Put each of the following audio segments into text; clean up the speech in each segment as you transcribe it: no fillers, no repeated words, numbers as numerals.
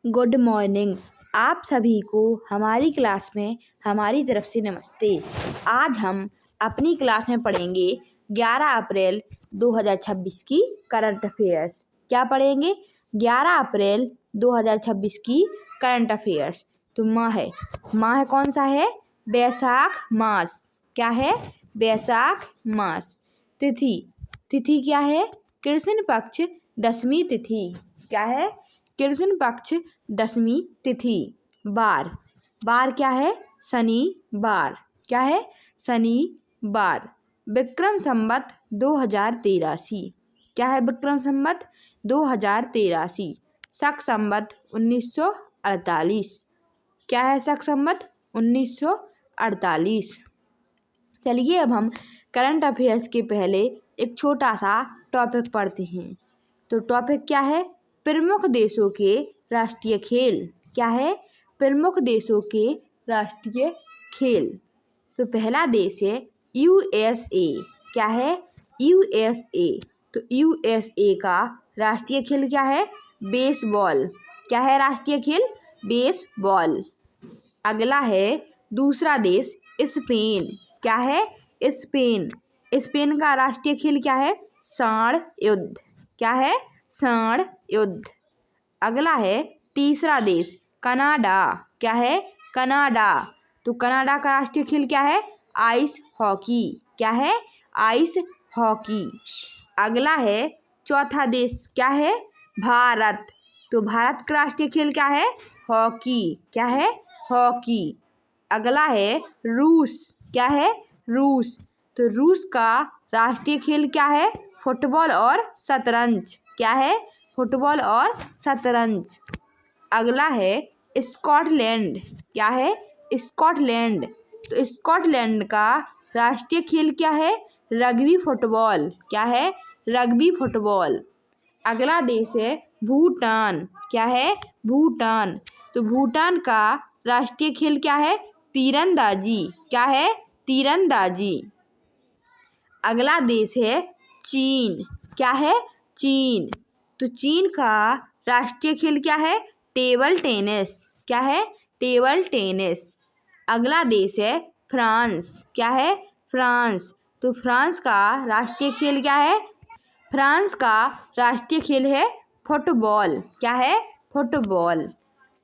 Good morning. आप सभी को हमारी क्लास में हमारी तरफ से नमस्ते। आज हम अपनी क्लास में पढ़ेंगे 11 अप्रैल 2026 की करंट अफेयर्स। क्या पढ़ेंगे? 11 अप्रैल 2026 की करंट अफेयर्स। तो माह है कौन सा है? बैसाख मास। क्या है? बैसाख मास। तिथि क्या है? कृष्ण पक्ष दशमी तिथि। क्या है? कृष्ण पक्ष दशमी तिथि। बार क्या है? शनिवार। क्या है? शनिवार। विक्रम संवत 2083। क्या है? विक्रम संवत 2083। शक संवत 1948। क्या है? शक संवत 1948। चलिए अब हम करंट अफेयर्स के पहले एक छोटा सा टॉपिक पढ़ते हैं। तो टॉपिक क्या है? प्रमुख देशों के राष्ट्रीय खेल। क्या है? प्रमुख देशों के राष्ट्रीय खेल। तो पहला देश है यूएसए। क्या है? यूएसए। तो यूएसए का राष्ट्रीय खेल क्या है? बेसबॉल। क्या है राष्ट्रीय खेल? बेसबॉल। अगला है दूसरा देश स्पेन। क्या है? स्पेन। स्पेन का राष्ट्रीय खेल क्या है? सांड युद्ध। क्या है? सांड युद्ध। अगला है तीसरा देश कनाडा। क्या है? कनाडा। तो कनाडा का राष्ट्रीय खेल क्या है? Ice hockey. क्या है? Ice hockey. अगला है चौथा देश क्या है? भारत। तो भारत का राष्ट्रीय खेल क्या है? हॉकी। क्या है? हॉकी। अगला है रूस। क्या है? रूस। तो रूस का राष्ट्रीय खेल क्या है? फुटबॉल और शतरंज। क्या है? फुटबॉल और शतरंज। अगला है स्कॉटलैंड। क्या है? स्कॉटलैंड। तो स्कॉटलैंड का राष्ट्रीय खेल क्या है? Rugby football. क्या है? Rugby football. अगला देश है भूटान। क्या है? भूटान। तो भूटान का राष्ट्रीय खेल क्या है? तीरंदाजी। क्या है? तीरंदाजी। अगला देश है चीन। क्या है? चीन। तो चीन का राष्ट्रीय खेल क्या है? Table tennis. क्या है? Table tennis. अगला देश है फ्रांस। क्या है? फ्रांस। तो फ्रांस का राष्ट्रीय खेल क्या है? फ्रांस का राष्ट्रीय खेल है फुटबॉल। क्या है? फुटबॉल।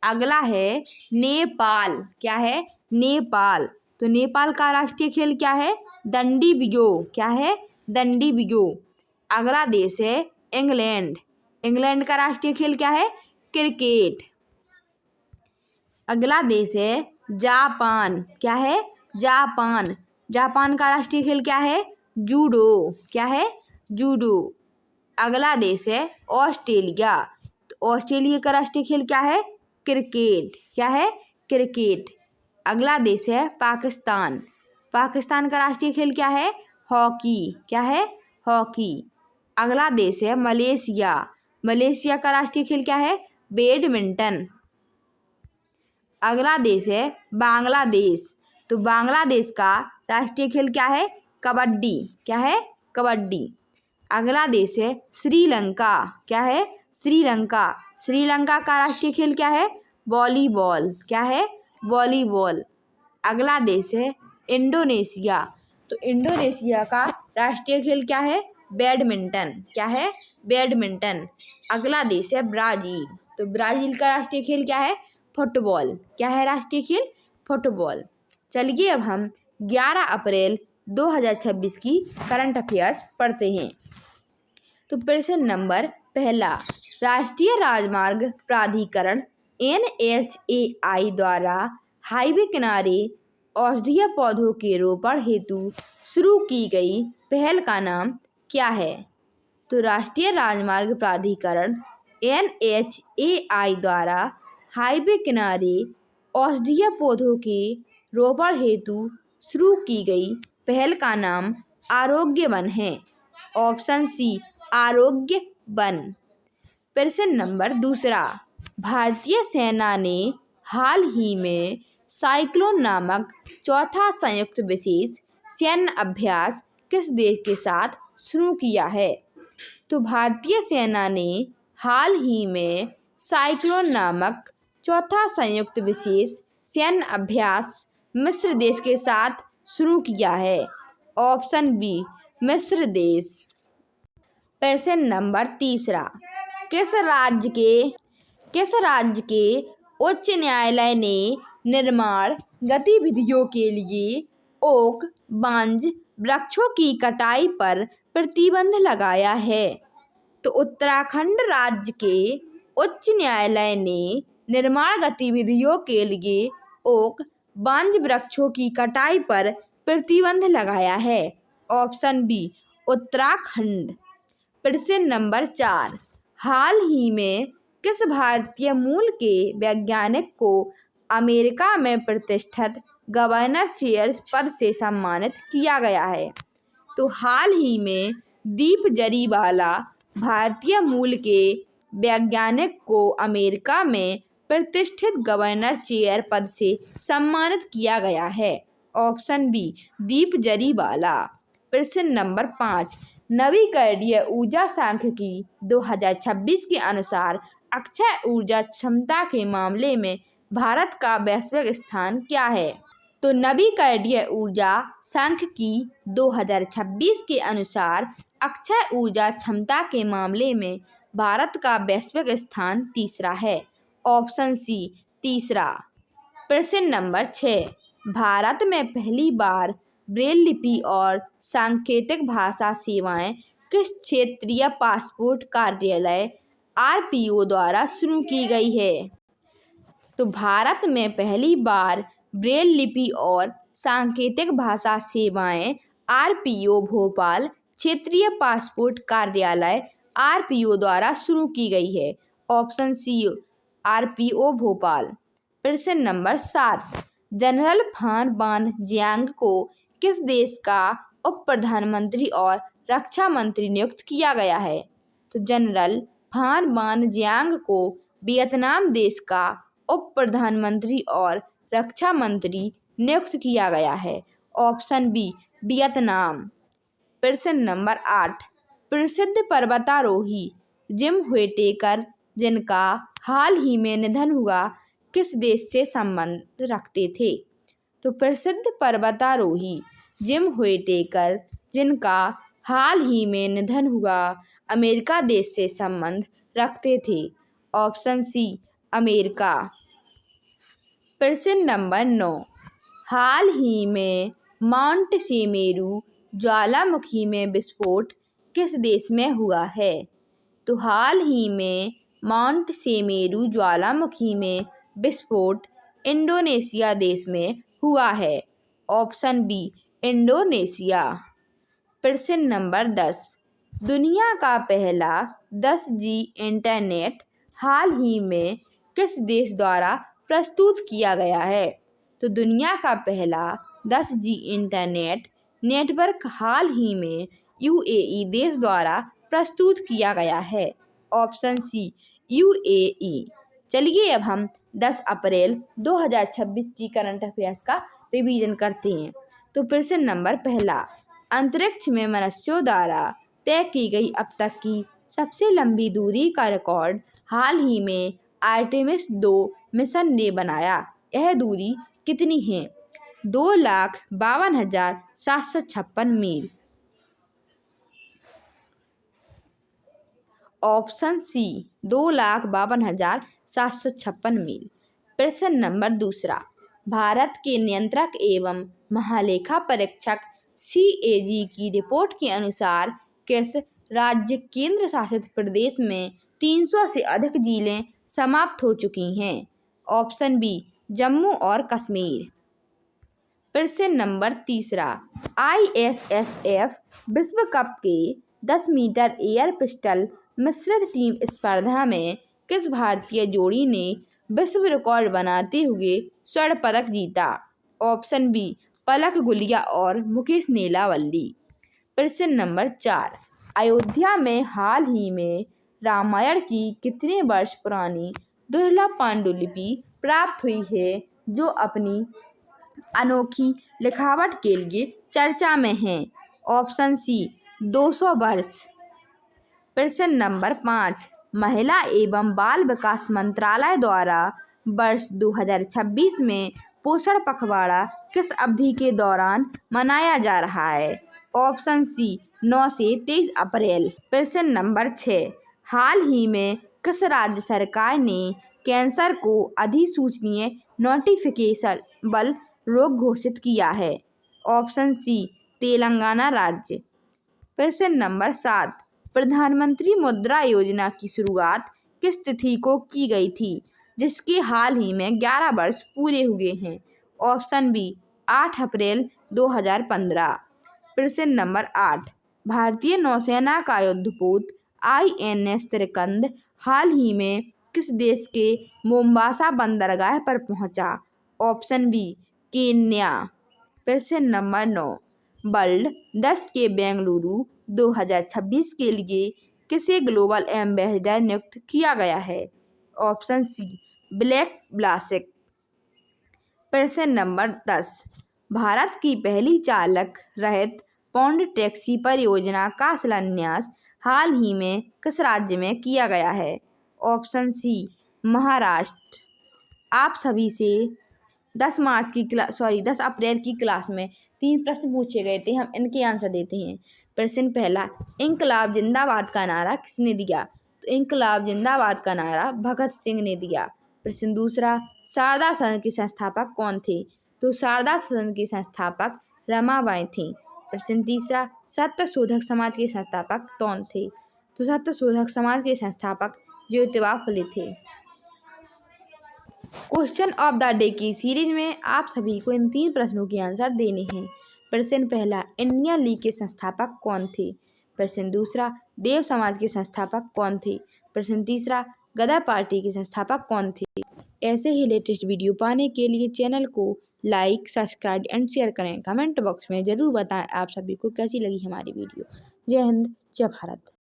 अगला है नेपाल। क्या है? नेपाल। तो नेपाल का राष्ट्रीय खेल क्या है? दंडी बियो। क्या है? दंडी बियो। अगला देश है इंग्लैंड। इंग्लैंड का राष्ट्रीय खेल क्या है? क्रिकेट। अगला देश है जापान। क्या है? जापान। जापान का राष्ट्रीय खेल क्या है? जूडो। क्या है? जूडो। अगला देश है ऑस्ट्रेलिया। तो ऑस्ट्रेलिया का राष्ट्रीय खेल क्या है? क्रिकेट। क्या है? क्रिकेट। अगला देश है पाकिस्तान। पाकिस्तान का राष्ट्रीय खेल क्या है? हॉकी। क्या है? हॉकी। अगला देश है मलेशिया। मलेशिया का राष्ट्रीय खेल क्या है? बैडमिंटन। अगला देश है बांग्लादेश। तो बांग्लादेश का राष्ट्रीय खेल क्या है? कबड्डी। क्या है? कबड्डी। अगला देश है श्रीलंका। क्या है? श्रीलंका। श्रीलंका का राष्ट्रीय खेल क्या है? वॉलीबॉल। क्या है? वॉलीबॉल। अगला देश है इंडोनेशिया। तो इंडोनेशिया का राष्ट्रीय खेल क्या है? बैडमिंटन। क्या है? बैडमिंटन। अगला देश है ब्राज़ील। तो ब्राज़ील का राष्ट्रीय खेल क्या है? फुटबॉल। क्या है राष्ट्रीय खेल? फुटबॉल। चलिए अब हम 11 अप्रैल 2026 की करंट अफेयर्स पढ़ते हैं। तो प्रश्न नंबर पहला, राष्ट्रीय राजमार्ग प्राधिकरण NHAI द्वारा हाईवे किनारे औषधीय पौधों के रोपण हेतु शुरू की गई पहल का नाम क्या है? तो राष्ट्रीय राजमार्ग प्राधिकरण NHAI द्वारा हाईवे किनारे औषधीय पौधों के रोपण हेतु शुरू की गई पहल का नाम आरोग्य वन है। ऑप्शन सी आरोग्य वन। प्रश्न नंबर दूसरा, भारतीय सेना ने हाल ही में साइक्लोन नामक चौथा संयुक्त विशेष सैन्य अभ्यास किस देश के साथ शुरू किया है? तो भारतीय सेना ने हाल ही में साइक्लोन नामक चौथा संयुक्त विशेष सैन्य अभ्यास मिस्र देश के साथ शुरू किया है? ऑप्शन बी मिस्र देश। प्रश्न नंबर तीसरा, किस राज्य के उच्च न्यायालय ने निर्माण गतिविधियों के लिए ओक बांज वृक्षों की कटाई पर प्रतिबंध लगाया है? तो उत्तराखंड राज्य के उच्च न्यायालय ने निर्माण गतिविधियों के लिए ओक बांज वृक्षों की कटाई पर प्रतिबंध लगाया है। Option B Uttarakhand. प्रश्न नंबर 4, हाल ही में किस भारतीय मूल के वैज्ञानिक को अमेरिका में प्रतिष्ठित गवर्नर चेयर पद से सम्मानित किया गया है? तो हाल ही में दीप जरीवाला भारतीय मूल के वैज्ञानिक को अमेरिका में प्रतिष्ठित गवर्नर चेयर पद से सम्मानित किया गया है। ऑप्शन बी दीप जरीवाला। प्रश्न नंबर 5, नवीकरणीय ऊर्जा सांख्यिकी 2026 के अनुसार अक्षय ऊर्जा क्षमता के मामले में भारत का वैश्विक स्थान क्या है? तो नवीकरणीय ऊर्जा सांख्यिकी 2026 के अनुसार अक्षय ऊर्जा क्षमता के मामले में भारत का वैश्विक स्थान तीसरा है। ऑप्शन सी तीसरा। प्रश्न नंबर 6, भारत में पहली बार ब्रेल लिपि और सांकेतिक भाषा सेवाएं किस क्षेत्रीय पासपोर्ट कार्यालय आरपीओ द्वारा शुरू की गई है? तो भारत में पहली बार ब्रेल लिपि और सांकेतिक भाषा सेवाएं आरपीओ भोपाल क्षेत्रीय पासपोर्ट कार्यालय आरपीओ द्वारा शुरू की गई है। Option C RPO Bhopal. प्रश्न नंबर 7, जनरल फान बान जियांग को किस देश का उप प्रधानमंत्री और रक्षा मंत्री नियुक्त किया गया है? तो जनरल फान बान जियांग को वियतनाम देश का उप प्रधानमंत्री और रक्षा मंत्री नियुक्त किया गया है। Option B Vietnam. प्रश्न नंबर 8, प्रसिद्ध पर्वतारोही जिम व्हिटेकर जिनका हाल ही में निधन हुआ किस देश से संबंध रखते थे? तो प्रसिद्ध पर्वतारोही जिम व्हिटेकर जिनका हाल ही में निधन हुआ अमेरिका देश से संबंध रखते थे। Option C America. प्रश्न नंबर 9, हाल ही में माउंट सेमेरू ज्वालामुखी में विस्फोट किस देश में हुआ है? तो हाल ही में माउंट सेमेरू ज्वालामुखी में विस्फोट इंडोनेशिया देश में हुआ है। Option B Indonesia. प्रश्न नंबर 10, दुनिया का पहला 10G इंटरनेट हाल ही में किस देश द्वारा प्रस्तुत किया गया है? तो दुनिया का पहला 10G इंटरनेट नेटवर्क हाल ही में यूएई देश द्वारा प्रस्तुत किया गया है। Option C UAE. चलिए अब हम 10 अप्रैल 2026 की करंट अफेयर्स का रिवीजन करते हैं। तो प्रश्न नंबर पहला, अंतरिक्ष में मनुष्यों द्वारा तय की गई अब तक की सबसे लंबी दूरी का रिकॉर्ड हाल ही में आर्टेमिस 2 मिशन ने बनाया। यह दूरी कितनी है? 2,52,756 मील। ऑप्शन सी 2,52,756 मील। प्रश्न नंबर दूसरा, भारत के नियंत्रक एवं महालेखा परीक्षक CAG की रिपोर्ट के अनुसार किस राज्य केंद्र शासित प्रदेश में 300 से अधिक जिले समाप्त हो चुकी हैं? ऑप्शन बी जम्मू और कश्मीर। प्रश्न नंबर तीसरा, ISSF विश्व कप के 10 मीटर एयर पिस्टल मिश्रित टीम स्पर्धा में किस भारतीय जोड़ी ने विश्व रिकॉर्ड बनाते हुए स्वर्ण पदक जीता? ऑप्शन बी पलक गुलिया और मुकेश नीलावली। प्रश्न नंबर 4, अयोध्या में हाल ही में रामायण की कितने वर्ष पुरानी दुर्लभ पांडुलिपि प्राप्त हुई है जो अपनी अनोखी लिखावट के लिए चर्चा में है? ऑप्शन सी 200 वर्ष। प्रश्न नंबर 5, महिला एवं बाल विकास मंत्रालय द्वारा वर्ष 2026 में पोषण पखवाड़ा किस अवधि के दौरान मनाया जा रहा है? ऑप्शन सी 9 से 23 अप्रैल। प्रश्न नंबर 6, हाल ही में किस राज्य सरकार ने कैंसर को अधिसूचनीय नोटिफिकेशनबल रोग घोषित किया है? ऑप्शन सी तेलंगाना राज्य। प्रश्न नंबर 7, प्रधानमंत्री मुद्रा योजना की शुरुआत किस तिथि को की गई थी, जिसके हाल ही में 11 वर्ष पूरे हुए हैं? ऑप्शन बी 8 अप्रैल 2015। प्रश्न नंबर 8, भारतीय नौसेना का युद्धपोत INS त्रिकंद हाल ही में किस देश के मोम्बासा बंदरगाह पर पहुंचा? Option B Kenya. प्रश्न नंबर 9, वर्ल्ड 10 के बेंगलुरु 2026 के लिए किसे ग्लोबल एम्बेसडर नियुक्त किया गया है? ऑप्शन सी ब्लैक ब्लासिक। प्रश्न नंबर 10, भारत की पहली चालक रहित पौंड टैक्सी परियोजना का शिलान्यास हाल ही में किस राज्य में किया गया है? Option C Maharashtra. आप सभी से 10 अप्रैल की क्लास में 3 प्रश्न पूछे गए थे, हम इनके आंसर देते हैं। प्रश्न पहला, इंकलाब जिंदाबाद का नारा किसने दिया? तो इंकलाब जिंदाबाद का नारा भगत सिंह ने दिया। प्रश्न दूसरा, शारदा सदन के संस्थापक कौन थे? तो शारदा सदन के संस्थापक रमाबाई थी। प्रश्न तीसरा, सत्य शोधक समाज के संस्थापक कौन थे? तो सत्य शोधक समाज के संस्थापक ज्योतिबा फुले थे। क्वेश्चन ऑफ द डे की सीरीज में आप सभी को इन 3 प्रश्नों के आंसर देने हैं। प्रश्न पहला, इंडियन लीग के संस्थापक कौन थे? प्रश्न दूसरा, देव समाज के संस्थापक कौन थे? प्रश्न तीसरा, गदर पार्टी के संस्थापक कौन थे? ऐसे ही लेटेस्ट वीडियो पाने के लिए चैनल को लाइक, सब्सक्राइब एंड शेयर करें। कमेंट बॉक्स में ज़रूर बताएं आप सभी को कैसी लगी हमारी वीडियो। जय हिंद, जय भारत।